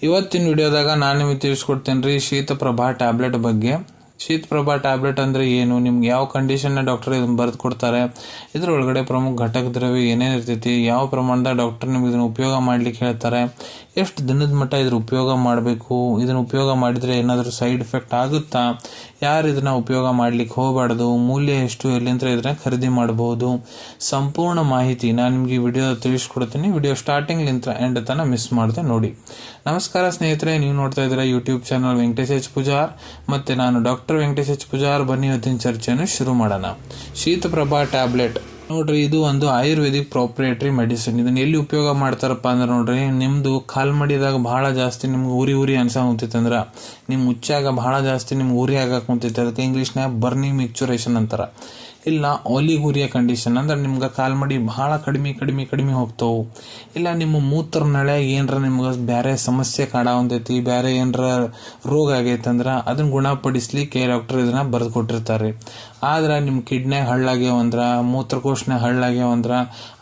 ಇವತ್ತಿನ ವಿಡಿಯೋದಾಗ ನಾನು ನಿಮಗೆ ತಿಳಿಸ್ಕೊಡ್ತೇನೆ ರೀ ಶೀತಪ್ರಭಾ ಟ್ಯಾಬ್ಲೆಟ್ ಬಗ್ಗೆ. ಶೀತಪ್ರಭಾ ಟ್ಯಾಬ್ಲೆಟ್ ಅಂದ್ರೆ ಏನು, ನಿಮ್ಗೆ ಯಾವ ಕಂಡೀಷನ್ ಡಾಕ್ಟರ್ ಇದನ್ನ ಬರೆದು ಕೊಡ್ತಾರೆ, ಇದ್ರ ಒಳಗಡೆ ಪ್ರಮುಖ ಘಟಕ ದ್ರವ್ಯ ಏನೇನು ಇರ್ತೈತಿ, ಯಾವ ಪ್ರಮಾಣದಾಗ ಡಾಕ್ಟರ್ ನಿಮ್ಗೆ ಇದನ್ನ ಉಪಯೋಗ ಮಾಡ್ಲಿಕ್ಕೆ ಹೇಳ್ತಾರೆ, ಎಷ್ಟು ದಿನದ ಮಟ್ಟ ಇದ್ರ ಉಪಯೋಗ ಮಾಡಬೇಕು, ಇದನ್ನ ಉಪಯೋಗ ಮಾಡಿದ್ರೆ ಏನಾದರೂ ಸೈಡ್ ಎಫೆಕ್ಟ್ ಆಗುತ್ತಾ, ಯಾರು ಇದನ್ನ ಉಪಯೋಗ ಮಾಡ್ಲಿಕ್ಕೆ ಹೋಗಬಾರ್ದು, ಮೂಲ್ಯ ಎಷ್ಟು, ಎಲ್ಲಿಂದ ಇದನ್ನ ಖರೀದಿ ಮಾಡಬಹುದು, ಸಂಪೂರ್ಣ ಮಾಹಿತಿ ನಾನು ನಿಮ್ಗೆ ಈ ವಿಡಿಯೋ ತಿಳಿಸ್ಕೊಡ್ತೀನಿ. ವಿಡಿಯೋ ಸ್ಟಾರ್ಟಿಂಗ್ ಲಿಂತ ಎಂಡ್ ತನ ಮಿಸ್ ಮಾಡದೆ ನೋಡಿ. ನಮಸ್ಕಾರ ಸ್ನೇಹಿತರೆ, ನೀವು ನೋಡ್ತಾ ಇದ್ದೀರಾ YouTube channel Venkatesh H Pujar, ಮತ್ತೆ ನಾನು ಡಾಕ್ಟರ್ ವೆಂಕಟೇಶ್ ಎಚ್ ಪೂಜಾರ್. ಬನ್ನಿ ಇವತ್ತಿನ ಚರ್ಚೆಯನ್ನು ಶುರು ಮಾಡೋಣ. ಶೀತಪ್ರಭಾ ಟ್ಯಾಬ್ಲೆಟ್ ನೋಡ್ರಿ, ಇದು ಒಂದು ಆಯುರ್ವೇದಿಕ್ ಪ್ರಾಪ್ರಿಯೇಟರಿ ಮೆಡಿಸಿನ್. ಇದನ್ನ ಎಲ್ಲಿ ಉಪಯೋಗ ಮಾಡ್ತಾರಪ್ಪ ಅಂದ್ರೆ ನೋಡ್ರಿ, ನಿಮ್ದು ಕಾಲ್ ಮಡಿದಾಗ ಬಹಳ ಜಾಸ್ತಿ ನಿಮ್ಗೆ ಉರಿ ಅನ್ಸ ಹೊಂತೈತೆ ಅಂದ್ರ, ನಿಮ್ ಮುಚ್ಚಾಗ ಬಹಳ ಜಾಸ್ತಿ ನಿಮ್ಗೆ ಉರಿ ಆಗಕ್ ಹೊಂತೈತೆ, ಅದಕ್ಕೆ ಇಂಗ್ಲಿಷ್ನ್ಯಾಗ ಬರ್ನಿಂಗ್ ಮಿಕ್ಚುರೇಷನ್ ಅಂತಾರ. ಇಲ್ಲ ಒಲಿಗುರಿಯ ಕಂಡೀಷನ್ ಅಂದ್ರೆ ನಿಮ್ಗೆ ಕಾಲ್ಮಡಿ ಬಹಳ ಕಡಿಮೆ ಹೋಗ್ತಾವು. ಇಲ್ಲ ನಿಮ್ಮ ಮೂತ್ರ ನಳೆ ಏನರ ನಿಮ್ಗೆ ಬೇರೆ ಸಮಸ್ಯೆ ಕಾಡಾವಂತೈತಿ, ಬೇರೆ ಏನರ ರೋಗ ಆಗೈತೆ ಅಂದ್ರೆ ಅದನ್ನ ಗುಣಪಡಿಸ್ಲಿಕ್ಕೆ ಡಾಕ್ಟರ್ ಇದನ್ನ ಬರೆದು ಕೊಟ್ಟಿರ್ತಾರೆ. ಆದ್ರೆ ನಿಮ್ ಕಿಡ್ನ್ಯಾಗ ಹಳ್ಳಾಗ್ಯಾವಂದ್ರ, ಮೂತ್ರಕೋಶನ್ಯಾಗ ಹಳ್ಳಾಗ್ಯಾವಂದ್ರ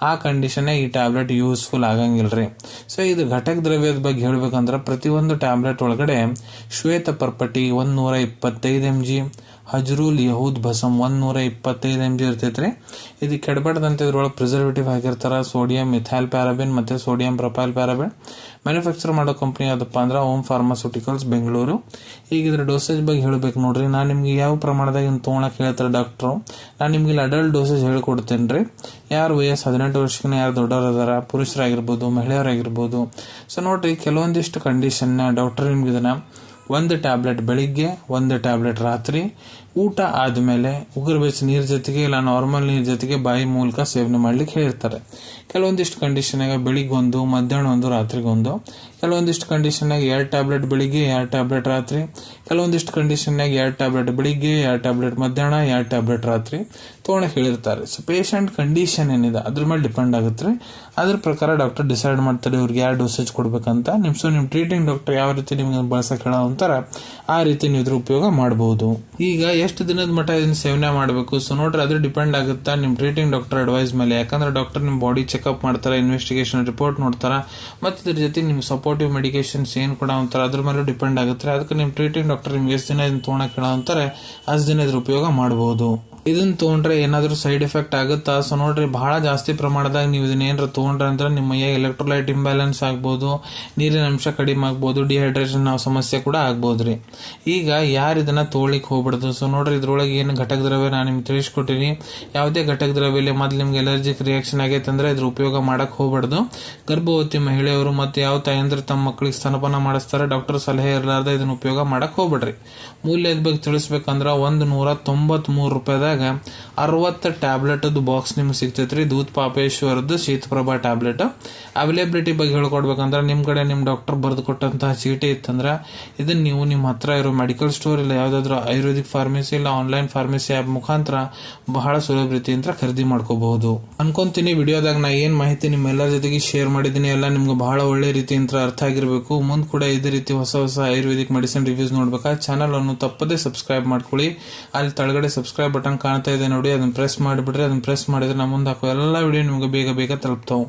ಆ ಕಂಡೀಷನ್ ಈ ಟ್ಯಾಬ್ಲೆಟ್ ಯೂಸ್ಫುಲ್ ಆಗಂಗಿಲ್ರಿ. ಸೊ ಇದು ಘಟಕ ದ್ರವ್ಯದ ಬಗ್ಗೆ ಹೇಳ್ಬೇಕಂದ್ರ ಪ್ರತಿಯೊಂದು ಟ್ಯಾಬ್ಲೆಟ್ ಒಳಗಡೆ ಶ್ವೇತ ಪರ್ಪಟಿ 125 mg, ಹಜ್ರೂಲ್ ಯಹೂದ್ ಭಸಮ್ 125 mg ಇರ್ತೈತ್ರಿ. ಇದು ಕೆಡಬಾರ್ದಂತ ಇದ್ರೊಳಗೆ ಪ್ರಿಸರ್ವೇಟಿವ್ ಹಾಕಿರ್ತಾರ, ಸೋಡಿಯಂ ಮಿಥೈಲ್ ಪ್ಯಾರಾಬಿನ್ ಮತ್ತೆ ಸೋಡಿಯಂ ಪ್ರೊಪೈಲ್ ಪ್ಯಾರಾಬಿನ್. ಮ್ಯಾನುಫ್ಯಾಕ್ಚರ್ ಮಾಡೋ ಕಂಪನಿ ಯಾವ್ದಪ್ಪ ಅಂದ್ರೆ ಓಂ ಫಾರ್ಮಾಸ್ಯೂಟಿಕಲ್ಸ್ ಬೆಂಗಳೂರು. ಈಗ ಇದ್ರ ಡೋಸೇಜ್ ಬಗ್ಗೆ ಹೇಳ್ಬೇಕು ನೋಡ್ರಿ. ನಾನು ನಿಮ್ಗೆ ಯಾವ ಪ್ರಮಾಣದಾಗ ಇನ್ನು ತೊಗೊಳಕ್ ಹೇಳ್ತಾರೆ ಡಾಕ್ಟ್ರು, ನಾನು ನಿಮ್ಗೆ ಇಲ್ಲಿ ಅಡಲ್ಟ್ ಡೋಸೇಜ್ ಹೇಳ್ಕೊಡ್ತೇನೆ ರೀ. ಯಾರು ವಯಸ್ಸು 18 ವರ್ಷಕ್ಕಿಂತ ಯಾರು ದೊಡ್ಡವರು ಅದಾರ, ಪುರುಷರಾಗಿರ್ಬೋದು ಮಹಿಳೆಯರಾಗಿರ್ಬೋದು. ಸೊ ನೋಡ್ರಿ, ಕೆಲವೊಂದಿಷ್ಟು ಕಂಡೀಷನ್ ಡಾಕ್ಟರ್ ನಿಮ್ಗೆ ಇದನ್ನ 1 ಟ್ಯಾಬ್ಲೆಟ್ ಬೆಳಿಗ್ಗೆ, 1 ಟ್ಯಾಬ್ಲೆಟ್ ರಾತ್ರಿ, ಊಟ ಆದ್ಮೇಲೆ ಉಗುರು ಬೆಚ್ಚ ನೀರ್ ಜೊತೆಗೆ ಇಲ್ಲ ನಾರ್ಮಲ್ ನೀರ್ ಜೊತೆಗೆ ಬಾಯಿ ಮೂಲಕ ಸೇವನೆ ಮಾಡ್ಲಿಕ್ಕೆ ಹೇಳಿರ್ತಾರೆ. ಕೆಲವೊಂದಿಷ್ಟು ಕಂಡೀಷನ್ ಬೆಳಿಗ್ಗೆ 1, ಮಧ್ಯಾಹ್ನ 1, ರಾತ್ರಿಗೆ 1. ಕೆಲವೊಂದಿಷ್ಟು ಕಂಡೀಷನ್ 2 ಟ್ಯಾಬ್ಲೆಟ್ ಬೆಳಿಗ್ಗೆ, 2 ಟ್ಯಾಬ್ಲೆಟ್ ರಾತ್ರಿ. ಕೆಲವೊಂದಿಷ್ಟು ಕಂಡೀಷನ್ 2 ಟ್ಯಾಬ್ಲೆಟ್ ಬೆಳಿಗ್ಗೆ, 2 ಟ್ಯಾಬ್ಲೆಟ್ ಮಧ್ಯಾಹ್ನ, 2 ಟ್ಯಾಬ್ಲೆಟ್ ರಾತ್ರಿ ತೊಗೊಳಕ್ ಹೇಳಿರ್ತಾರೆ. ಸೊ ಪೇಷಂಟ್ ಕಂಡೀಷನ್ ಏನಿದೆ ಅದ್ರ ಮೇಲೆ ಡಿಪೆಂಡ್ ಆಗುತ್ತೆ. ಅದ್ರ ಪ್ರಕಾರ ಡಾಕ್ಟರ್ ಡಿಸೈಡ್ ಮಾಡ್ತಾರೆ ಇವ್ರಿಗೆ ಯಾವ ಡೋಸೇಜ್ ಕೊಡ್ಬೇಕಂತ. ನಿಮ್ ಟ್ರೀಟಿಂಗ್ ಡಾಕ್ಟರ್ ಯಾವ ರೀತಿ ನಿಮ್ಗೆ ಬಳಸಕ್ ಹೇಳೋ ಅಂತಾರ ಆ ರೀತಿ ನೀವು ಇದ್ರ ಉಪಯೋಗ ಮಾಡಬಹುದು. ಈಗ ಎಷ್ಟು ದಿನದ ಮಟ್ಟ ಇದನ್ನ ಸೇವನೆ ಮಾಡಬೇಕು, ಸೊ ನೋಡ್ರಿ ಅದ್ರ ಡಿಪೆಂಡ್ ಆಗುತ್ತಾ ನಿಮ್ ಟ್ರೀಟಿಂಗ್ ಡಾಕ್ಟರ್ ಅಡ್ವೈಸ್ ಮೇಲೆ. ಯಾಕಂದ್ರೆ ಡಾಕ್ಟರ್ ನಿಮ್ ಬಾಡಿ ಚೆಕ್ಅಪ್ ಮಾಡ್ತಾರೆ, ಇನ್ವೆಸ್ಟಿಗೇಷನ್ ರಿಪೋರ್ಟ್ ನೋಡ್ತಾರ, ಮತ್ತೆ ಇದ್ರ ಜೊತೆ ನಿಮ್ ಸಪೋರ್ಟಿವ್ ಮೆಡಿಕೇಶನ್ಸ್ ಏನ್ ಕೂಡ ಅಂತಾರ ಅದ್ರ ಮೇಲೆ ಡಿಪೆಂಡ್ ಆಗುತ್ತೆ. ಅದಕ್ಕೆ ನಿಮ್ ಟ್ರೀಟಿಂಗ್ ಡಾಕ್ಟರ್ ನಿಮ್ಗೆ ಎಷ್ಟು ದಿನ ಇದನ್ನ ತೊಗೊಳಕ್ ಹೇಳೋ ಅಂತಾರೆ ಅಷ್ಟು ದಿನ ಇದ್ರ ಉಪಯೋಗ ಮಾಡಬಹುದು. ಇದನ್ನ ತಗೊಂಡ್ರೆ ಏನಾದ್ರೂ ಸೈಡ್ ಎಫೆಕ್ಟ್ ಆಗುತ್ತಾ, ಸೊ ನೋಡ್ರಿ ಬಹಳ ಜಾಸ್ತಿ ಪ್ರಮಾಣದಾಗ ನೀವು ಇದನ್ನ ಏನಾರ ತಗೊಂಡ್ರೆ ಅಂದ್ರೆ ನಿಮ್ಮ ಎಲೆಕ್ಟ್ರೋಲೈಟ್ ಇಂಬ್ಯಾಲೆನ್ಸ್ ಆಗ್ಬೋದು, ನೀರಿನ ಅಂಶ ಕಡಿಮೆ ಆಗ್ಬೋದು, ಡಿಹೈಡ್ರೇಷನ್ ಸಮಸ್ಯೆ ಕೂಡ ಆಗ್ಬೋದ್ರಿ. ಈಗ ಯಾರು ಇದನ್ನ ತಗೊಳ್ಳಿಕ್ ಹೋಗ್ಬಿಡ್ದು. ಸೊ ನೋಡ್ರಿ ಇದ್ರೊಳಗೆ ಏನು ಘಟಕ ದ್ರವ್ಯ ನಾನು ನಿಮ್ಗೆ ತಿಳಿಸ್ಕೊಟ್ಟಿನಿ. ಯಾವುದೇ ಘಟಕ ದ್ರವ್ಯ ಮೊದ್ಲು ನಿಮ್ಗೆ ಎಲರ್ಜಿಕ್ ರಿಯಾಕ್ಷನ್ ಆಗೈತೆ ಅಂದ್ರೆ ಇದ್ರ ಉಪಯೋಗ ಮಾಡಕ್ ಹೋಗ್ಬಾರ್ದು. ಗರ್ಭವತಿ ಮಹಿಳೆಯರು ಮತ್ತೆ ಯಾವ ತಾಯಂದ್ರೆ ತಮ್ಮ ಮಕ್ಕಳಿಗೆ ಸ್ತನಪಾನ ಮಾಡಿಸ್ತಾರೆ, ಡಾಕ್ಟರ್ ಸಲಹೆ ಇರಲಾರ್ದ ಇದನ್ನ ಉಪಯೋಗ ಮಾಡಕ್ ಹೋಗ್ಬೇಡ್ರಿ. ಮೂಲ್ಯದ ಬಗ್ಗೆ ತಿಳಿಸ್ಬೇಕಂದ್ರ 193 ರೂಪಾಯಿದಾಗ 60 ಟ್ಯಾಬ್ಲೆಟ್ ಬಾಕ್ಸ್ ನಿಮ್ಗೆ ಸಿಗ್ತೈತ್ರಿ. ದೂತ್ ಪಾಪೇಶ್ವರದ್ದು ಶೀತಪ್ರಭಾ ಟ್ಯಾಬ್ಲೆಟ್. ಅವೈಲೇಬಿಲಿಟಿ ಬಗ್ಗೆ ಹೇಳ್ಕೊಡ್ಬೇಕಂದ್ರ ನಿಮ್ ಕಡೆ ನಿಮ್ ಡಾಕ್ಟರ್ ಬರೆದು ಕೊಟ್ಟಂತಹ ಚೀಟಿ ಇತ್ತಂದ್ರ ಇದನ್ನ ನೀವು ನಿಮ್ ಹತ್ರ ಇರೋ ಮೆಡಿಕಲ್ ಸ್ಟೋರ್ ಇಲ್ಲ ಯಾವ್ದಾದ್ರು ಆಯುರ್ವೇದಿಕ್ ಫಾರ್ಮಸಿ ಇಲ್ಲ ಆನ್ಲೈನ್ ಫಾರ್ಮಸಿ ಆಪ್ ಮುಖಾಂತರ ಬಹಳ ಸುಲಭ ರೀತಿಯಿಂದ ಖರೀದಿ ಮಾಡ್ಕೋಬಹುದು ಅನ್ಕೊಂತೀನಿ. ವಿಡಿಯೋದಾಗ ನಾ ಏನ್ ಮಾಹಿತಿ ನಿಮ್ಮೆಲ್ಲರ ಜೊತೆಗೆ ಶೇರ್ ಮಾಡಿದೀನಿ ಎಲ್ಲ ನಿಮ್ಗೆ ಬಹಳ ಒಳ್ಳೆ ರೀತಿಯಿಂದ ಅರ್ಥ ಆಗಿರ್ಬೇಕು. ಮುಂದ್ ಕೂಡ ಇದೇ ರೀತಿ ಹೊಸ ಆಯುರ್ವೇದಿಕ್ ಮೆಡಿಸಿನ್ ರಿವ್ಯೂಸ್ ನೋಡ್ಬೇಕಾ ಚಾನಲ್ ಅನ್ನು ತಪ್ಪದೇ ಸಬ್ಸ್ಕ್ರೈಬ್ ಮಾಡ್ಕೊಳ್ಳಿ. ಅಲ್ಲಿ ತಳಗಡೆ ಸಬ್ಸ್ಕ್ರೈಬ್ ಬಟನ್ ಕಾಣ್ತಾ ಇದೆ ನೋಡಿ, ಅದನ್ನ ಪ್ರೆಸ್ ಮಾಡಿಬಿಟ್ರೆ ಅದನ್ನ ಪ್ರೆಸ್ ಮಾಡಿದ್ರೆ ನಮ್ಮ ಮುಂದೆ ಹಾಕೋ ಎಲ್ಲ ವಿಡಿಯೋ ನಿಮ್ಗೆ ಬೇಗ ತಲುಪ್ತಾವು.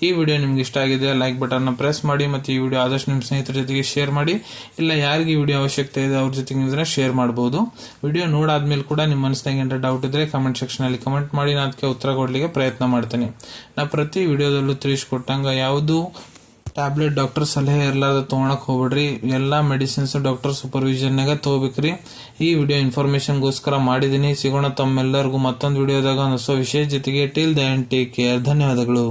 ಈ ವಿಡಿಯೋ ನಿಮ್ಗೆ ಇಷ್ಟ ಆಗಿದೆ ಲೈಕ್ ಬಟನ್ ನ ಪ್ರೆಸ್ ಮಾಡಿ, ಮತ್ತೆ ಈ ವಿಡಿಯೋ ಆದಷ್ಟು ನಿಮ್ಮ ಸ್ನೇಹಿತರ ಜೊತೆಗೆ ಶೇರ್ ಮಾಡಿ. ಇಲ್ಲ ಯಾರಿಗೆ ವಿಡಿಯೋ ಅವಶ್ಯಕತೆ ಇದೆ ಅವ್ರ ಜೊತೆಗೆ ನೀವು ಶೇರ್ ಮಾಡಬಹುದು. ವಿಡಿಯೋ ನೋಡಾದ್ಮೇಲೆ ಕೂಡ ನಿಮ್ಮ ಮನಸ್ಸಿನಾಗ ಏನಾರ ಡೌಟ್ ಇದ್ರೆ ಕಮೆಂಟ್ ಸೆಕ್ಷನ್ ಅಲ್ಲಿ ಕಮೆಂಟ್ ಮಾಡಿ, ನಾನು ಅದಕ್ಕೆ ಉತ್ತರ ಕೊಡ್ಲಿಕ್ಕೆ ಪ್ರಯತ್ನ ಮಾಡ್ತೀನಿ. ನಾ ಪ್ರತಿ ವಿಡಿಯೋದಲ್ಲೂ ತಿಳಿಸ್ಕೊಟ್ಟಂಗ ಯಾವುದು ಟ್ಯಾಬ್ಲೆಟ್ ಡಾಕ್ಟರ್ ಸಲಹೆ ಇರಲಾರ್ದ ತಗೊಳಕ್ ಹೋಗ್ಬಿಡ್ರಿ. ಎಲ್ಲಾ ಮೆಡಿಸಿನ್ಸ್ ಡಾಕ್ಟರ್ ಸೂಪರ್ವಿಷನ್ ನಾಗ ತಗೋಬೇಕ್ರಿ. ಈ ವಿಡಿಯೋ ಇನ್ಫಾರ್ಮೇಶನ್ ಗೋಸ್ಕರ ಮಾಡಿದೀನಿ. ಸಿಗೋಣ ತಮ್ಮೆಲ್ಲರಿಗೂ ಮತ್ತೊಂದು ವಿಡಿಯೋದಾಗ ಒಂದು ಹೊಸ ವಿಷಯ ಜೊತೆಗೆ. Till the end take care. ಧನ್ಯವಾದಗಳು.